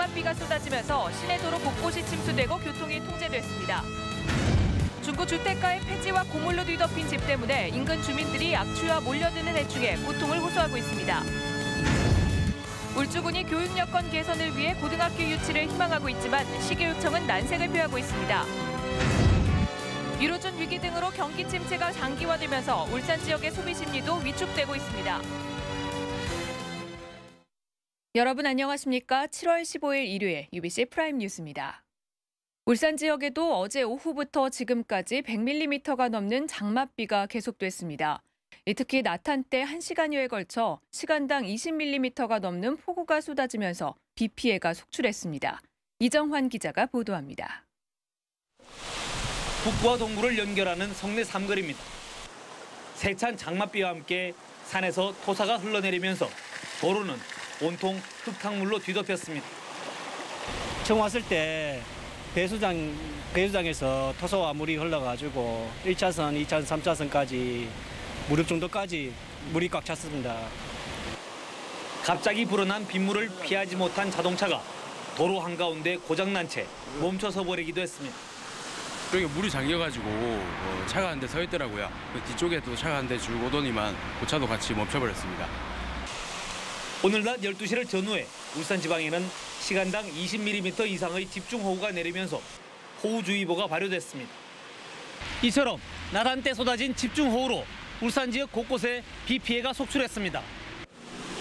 장맛비가 쏟아지면서 시내 도로 곳곳이 침수되고 교통이 통제됐습니다. 중구 주택가의 폐지와 고물로 뒤덮인 집 때문에 인근 주민들이 악취와 몰려드는 해충에 고통을 호소하고 있습니다. 울주군이 교육 여건 개선을 위해 고등학교 유치를 희망하고 있지만 시교육청은 난색을 표하고 있습니다. 유로존 위기 등으로 경기 침체가 장기화되면서 울산 지역의 소비 심리도 위축되고 있습니다. 여러분 안녕하십니까? 7월 15일 일요일 UBC 프라임 뉴스입니다. 울산 지역에도 어제 오후부터 지금까지 100mm가 넘는 장맛비가 계속됐습니다. 특히 낮 한때 1시간여에 걸쳐 시간당 20mm가 넘는 폭우가 쏟아지면서 비 피해가 속출했습니다. 이정환 기자가 보도합니다. 북부와 동부를 연결하는 성내 삼거리입니다. 세찬 장맛비와 함께 산에서 토사가 흘러내리면서 도로는 온통 흙탕물로 뒤덮였습니다. 처음 왔을 때 배수장에서 토사와 물이 흘러가지고 1차선, 2차선, 3차선까지 무릎 정도까지 물이 꽉 찼습니다. 갑자기 불어난 빗물을 피하지 못한 자동차가 도로 한가운데 고장난 채 멈춰서 버리기도 했습니다. 여기 물이 잠겨가지고 차가 한 대 서 있더라고요. 뒤쪽에도 차가 한 대 쭉 오더니만 그 차도 같이 멈춰버렸습니다. 오늘 낮 12시를 전후해 울산 지방에는 시간당 20mm 이상의 집중호우가 내리면서 호우주의보가 발효됐습니다. 이처럼 낮 한때 쏟아진 집중호우로 울산 지역 곳곳에 비 피해가 속출했습니다.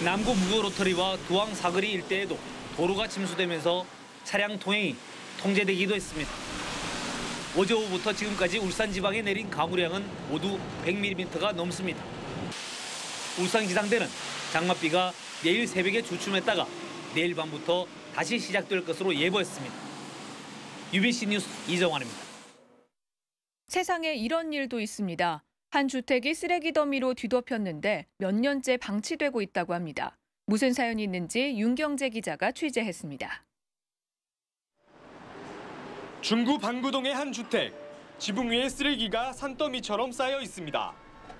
남구 무교 로터리와 두왕 사거리 일대에도 도로가 침수되면서 차량 통행이 통제되기도 했습니다. 어제 오후부터 지금까지 울산 지방에 내린 강우량은 모두 100mm가 넘습니다. 울산기상대는 장맛비가 내일 새벽에 주춤했다가 내일 밤부터 다시 시작될 것으로 예보했습니다. UBC 뉴스 이정환입니다. 세상에 이런 일도 있습니다. 한 주택이 쓰레기 더미로 뒤덮였는데 몇 년째 방치되고 있다고 합니다. 무슨 사연이 있는지 윤경재 기자가 취재했습니다. 중구 방구동의 한 주택. 지붕 위에 쓰레기가 산더미처럼 쌓여 있습니다.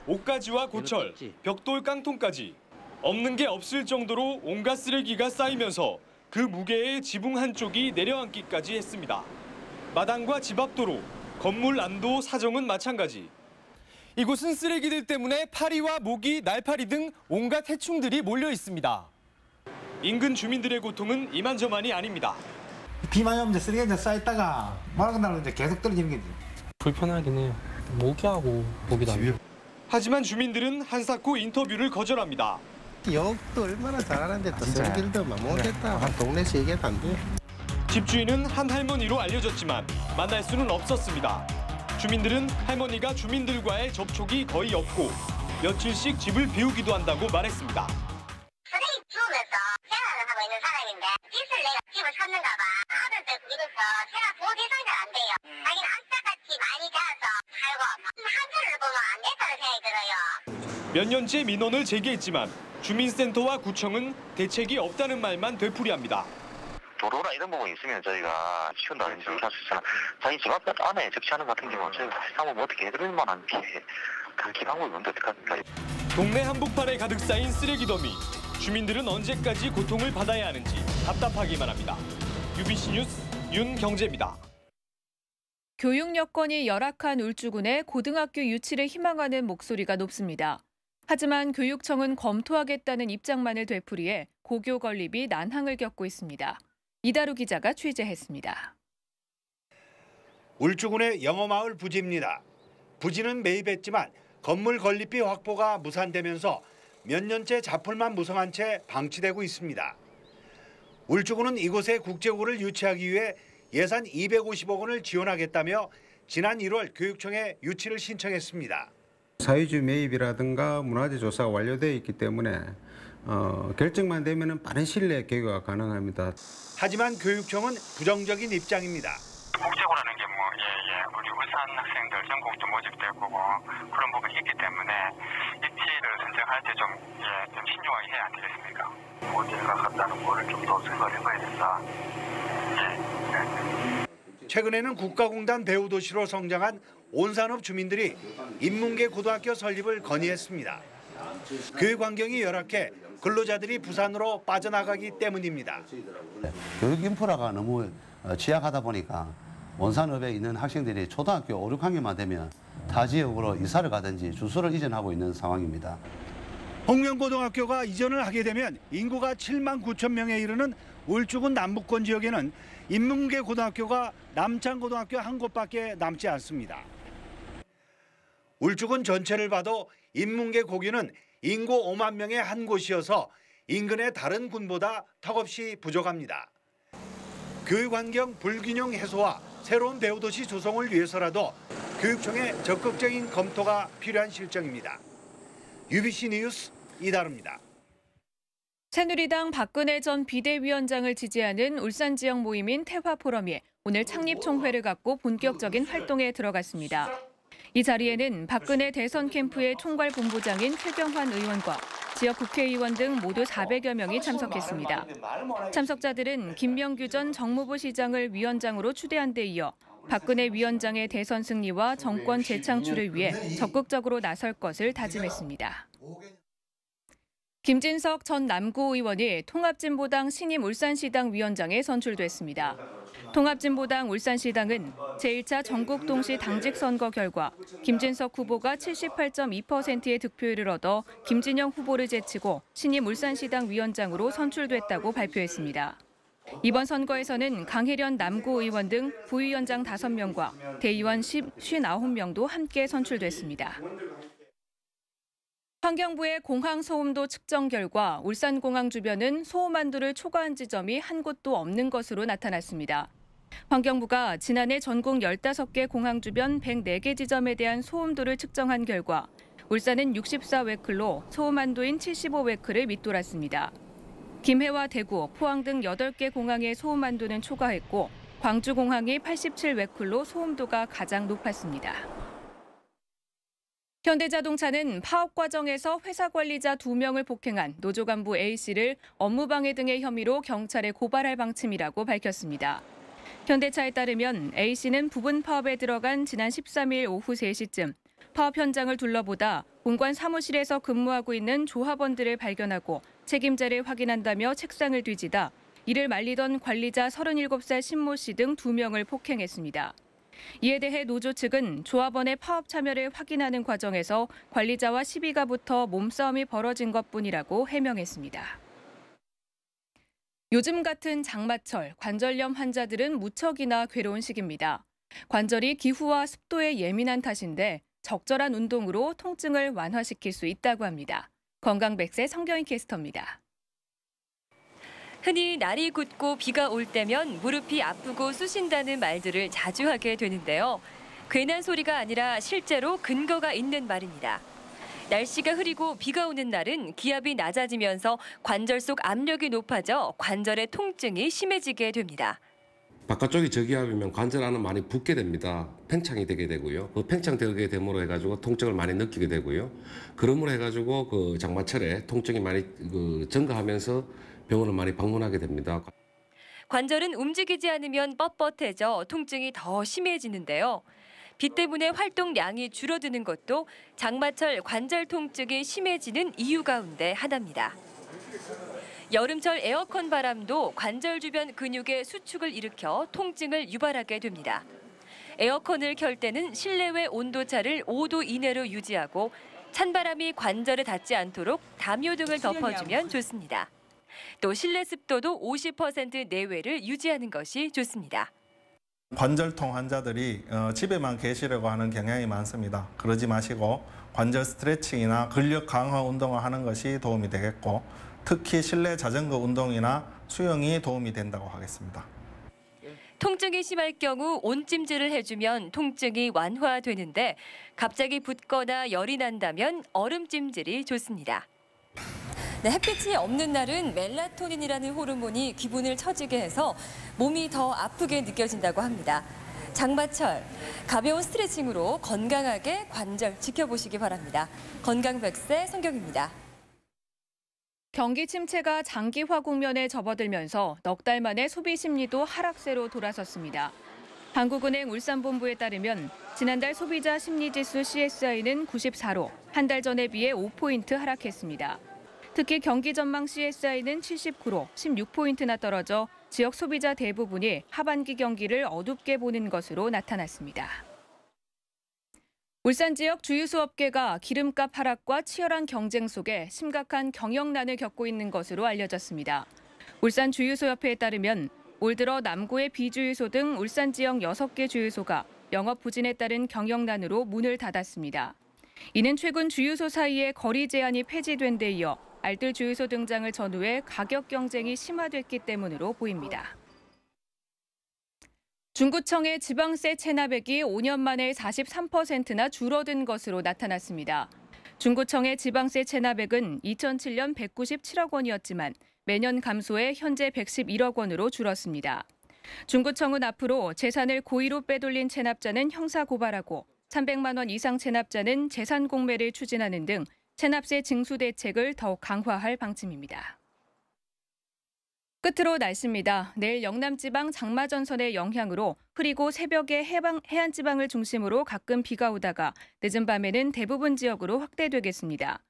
옷가지와 고철, 벽돌 깡통까지. 없는 게 없을 정도로 온갖 쓰레기가 쌓이면서 그 무게에 지붕 한쪽이 내려앉기까지 했습니다. 마당과 집 앞 도로, 건물 안도 사정은 마찬가지. 이곳은 쓰레기들 때문에 파리와 모기, 날파리 등 온갖 해충들이 몰려 있습니다. 인근 주민들의 고통은 이만저만이 아닙니다. 비만 오면 쓰레기가 쌓였다가 맑은 날로 이제 계속 떨어지는 거지. 불편하긴 해요. 모기하고 모기도 안 돼요. 하지만 주민들은 한사코 인터뷰를 거절합니다. 욕도 얼마나 잘하는데 또 쓰레기들도 못했다. 한 동네에서 얘기해도 안 돼. 집주인은 한 할머니로 알려졌지만 만날 수는 없었습니다. 주민들은 할머니가 주민들과의 접촉이 거의 없고 며칠씩 집을 비우기도 한다고 말했습니다. 쓰레기 주우면서 생활을 하고 있는 사람인데 빚을 내가 집을 샀는가 봐. 아들도 이래서 제가 보호 대상이 안 돼요. 자기는 악착같이 많이 자라서 살고 한편을 보면 안 됐다는 생각이 들어요. 몇 년째 민원을 제기했지만 주민센터와 구청은 대책이 없다는 말만 되풀이합니다. 도로나 이런 부분이 있으면 저희가 치운다든지 할 수 있잖아. 자기 집 앞 안에 적시하는 같은 경우는 저희가 한번 어떻게 해드릴 만한 피해 그렇게 방법이 뭔데 어떡합니까? 동네 한복판에 가득 쌓인 쓰레기 더미. 주민들은 언제까지 고통을 받아야 하는지 답답하기만 합니다. UBC 뉴스 윤경재입니다. 교육 여건이 열악한 울주군에 고등학교 유치를 희망하는 목소리가 높습니다. 하지만 교육청은 검토하겠다는 입장만을 되풀이해 고교 건립이 난항을 겪고 있습니다. 이다루 기자가 취재했습니다. 울주군의 영어마을 부지입니다. 부지는 매입했지만 건물 건립비 확보가 무산되면서 몇 년째 자풀만 무성한 채 방치되고 있습니다. 울주군은 이곳에 국제고를 유치하기 위해 예산 250억 원을 지원하겠다며 지난 1월 교육청에 유치를 신청했습니다. 사유지 매입이라든가 문화재 조사가 완료되어 있기 때문에 결정만 되면 빠른 시일 내에 개교가 가능합니다. 하지만 교육청은 부정적인 입장입니다. 국제고라는 게 우리 울산 학생들 전국도 모집될 거고 그런 부분이 있기 때문에 입지를 선정할 때 좀 신중하게 해야 안 되겠습니까? 어디가 갔다는 거를 좀 더 생각을 해봐야 된다. 최근에는 국가공단 배우도시로 성장한 온산읍 주민들이 인문계 고등학교 설립을 건의했습니다. 교육 환경이 열악해 근로자들이 부산으로 빠져나가기 때문입니다. 교육 인프라가 너무 취약하다 보니까 원산읍에 있는 학생들이 초등학교 5, 6학년만 되면 타 지역으로 이사를 가든지 주소를 이전하고 있는 상황입니다. 홍명고등학교가 이전을 하게 되면 인구가 7만 9천 명에 이르는 울주군 남북권 지역에는 인문계 고등학교가 남창고등학교 한 곳밖에 남지 않습니다. 울주군 전체를 봐도 인문계 고교는 인구 5만 명의 한 곳이어서 인근의 다른 군보다 턱없이 부족합니다. 교육 환경 불균형 해소와 새로운 배우도시 조성을 위해서라도 교육청의 적극적인 검토가 필요한 실정입니다. UBC 뉴스 이다루입니다. 새누리당 박근혜 전 비대위원장을 지지하는 울산 지역 모임인 태화포럼이 오늘 창립 총회를 갖고 본격적인 활동에 들어갔습니다. 이 자리에는 박근혜 대선 캠프의 총괄 본부장인 최경환 의원과 지역 국회의원 등 모두 400여 명이 참석했습니다. 참석자들은 김명규 전 정무부 시장을 위원장으로 추대한 데 이어 박근혜 위원장의 대선 승리와 정권 재창출을 위해 적극적으로 나설 것을 다짐했습니다. 김진석 전 남구 의원이 통합진보당 신임 울산시당 위원장에 선출됐습니다. 통합진보당 울산시당은 제1차 전국 동시 당직 선거 결과 김진석 후보가 78.2%의 득표율을 얻어 김진영 후보를 제치고 신임 울산시당 위원장으로 선출됐다고 발표했습니다. 이번 선거에서는 강혜련 남구 의원 등 부위원장 5명과 대의원 59명도 함께 선출됐습니다. 환경부의 공항 소음도 측정 결과 울산공항 주변은 소음 한도를 초과한 지점이 한 곳도 없는 것으로 나타났습니다. 환경부가 지난해 전국 15개 공항 주변 104개 지점에 대한 소음도를 측정한 결과 울산은 64웨클로 소음 한도인 75웨클을 밑돌았습니다. 김해와 대구, 포항 등 8개 공항의 소음 한도는 초과했고 광주공항이 87웨클로 소음도가 가장 높았습니다. 현대자동차는 파업 과정에서 회사 관리자 2명을 폭행한 노조 간부 A씨를 업무방해 등의 혐의로 경찰에 고발할 방침이라고 밝혔습니다. 현대차에 따르면 A씨는 부분 파업에 들어간 지난 13일 오후 3시쯤 파업 현장을 둘러보다 본관 사무실에서 근무하고 있는 조합원들을 발견하고 책임자를 확인한다며 책상을 뒤지다 이를 말리던 관리자 37살 신모 씨 등 2명을 폭행했습니다. 이에 대해 노조 측은 조합원의 파업 참여를 확인하는 과정에서 관리자와 시비가 붙어 몸싸움이 벌어진 것뿐이라고 해명했습니다. 요즘 같은 장마철, 관절염 환자들은 무척이나 괴로운 시기입니다. 관절이 기후와 습도에 예민한 탓인데 적절한 운동으로 통증을 완화시킬 수 있다고 합니다. 건강백세 성경인 캐스터입니다. 흔히 날이 굳고 비가 올 때면 무릎이 아프고 쑤신다는 말들을 자주 하게 되는데요. 괜한 소리가 아니라 실제로 근거가 있는 말입니다. 날씨가 흐리고 비가 오는 날은 기압이 낮아지면서 관절 속 압력이 높아져 관절의 통증이 심해지게 됩니다. 바깥쪽이 저기압이면 관절 안은 많이 붓게 됩니다. 팽창이 되게 되고요. 그 팽창되게 됨으로 해가지고 통증을 많이 느끼게 되고요. 그러므로 해가지고 그 장마철에 통증이 많이 증가하면서 병원을 많이 방문하게 됩니다. 관절은 움직이지 않으면 뻣뻣해져 통증이 더 심해지는데요. 비 때문에 활동량이 줄어드는 것도 장마철 관절 통증이 심해지는 이유 가운데 하나입니다. 여름철 에어컨 바람도 관절 주변 근육의 수축을 일으켜 통증을 유발하게 됩니다. 에어컨을 켤 때는 실내외 온도차를 5도 이내로 유지하고 찬바람이 관절에 닿지 않도록 담요 등을 덮어주면 좋습니다. 또 실내 습도도 50% 내외를 유지하는 것이 좋습니다. 관절통 환자들이 집에만 계시려고 하는 경향이 많습니다. 그러지 마시고 관절 스트레칭이나 근력 강화 운동을 하는 것이 도움이 되겠고 특히 실내 자전거 운동이나 수영이 도움이 된다고 하겠습니다. 통증이 심할 경우 온찜질을 해주면 통증이 완화되는데 갑자기 붓거나 열이 난다면 얼음찜질이 좋습니다. 네, 햇빛이 없는 날은 멜라토닌이라는 호르몬이 기분을 처지게 해서 몸이 더 아프게 느껴진다고 합니다. 장마철, 가벼운 스트레칭으로 건강하게 관절 지켜보시기 바랍니다. 건강백세 성경입니다. 경기 침체가 장기화 국면에 접어들면서 넉 달 만에 소비 심리도 하락세로 돌아섰습니다. 한국은행 울산본부에 따르면 지난달 소비자 심리지수 CSI는 94로 한 달 전에 비해 5포인트 하락했습니다. 특히 경기 전망 CSI는 79로 16포인트나 떨어져 지역 소비자 대부분이 하반기 경기를 어둡게 보는 것으로 나타났습니다. 울산 지역 주유소 업계가 기름값 하락과 치열한 경쟁 속에 심각한 경영난을 겪고 있는 것으로 알려졌습니다. 울산 주유소협회에 따르면 올 들어 남구의 B주유소 등 울산 지역 6개 주유소가 영업 부진에 따른 경영난으로 문을 닫았습니다. 이는 최근 주유소 사이의 거리 제한이 폐지된 데 이어 알뜰 주유소 등장을 전후해 가격 경쟁이 심화됐기 때문으로 보입니다. 중구청의 지방세 체납액이 5년 만에 43%나 줄어든 것으로 나타났습니다. 중구청의 지방세 체납액은 2007년 197억 원이었지만 매년 감소해 현재 111억 원으로 줄었습니다. 중구청은 앞으로 재산을 고의로 빼돌린 체납자는 형사고발하고 300만 원 이상 체납자는 재산 공매를 추진하는 등 체납세 징수 대책을 더욱 강화할 방침입니다. 끝으로 날씨입니다. 내일 영남지방 장마전선의 영향으로 흐리고 새벽에 해안지방을 중심으로 가끔 비가 오다가 늦은 밤에는 대부분 지역으로 확대되겠습니다.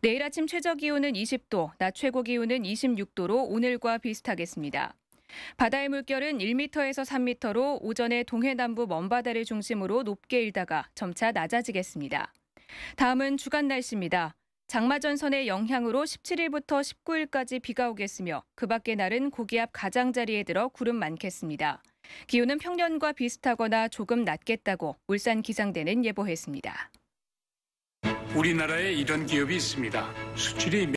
내일 아침 최저기온은 20도, 낮 최고기온은 26도로 오늘과 비슷하겠습니다. 바다의 물결은 1m에서 3m로 오전에 동해남부 먼바다를 중심으로 높게 일다가 점차 낮아지겠습니다. 다음은 주간 날씨입니다. 장마전선의 영향으로 17일부터 19일까지 비가 오겠으며 그 밖의 날은 고기압 가장자리에 들어 구름 많겠습니다. 기온은 평년과 비슷하거나 조금 낮겠다고 울산기상대는 예보했습니다. 우리나라에 이런 기업이 있습니다. 수출이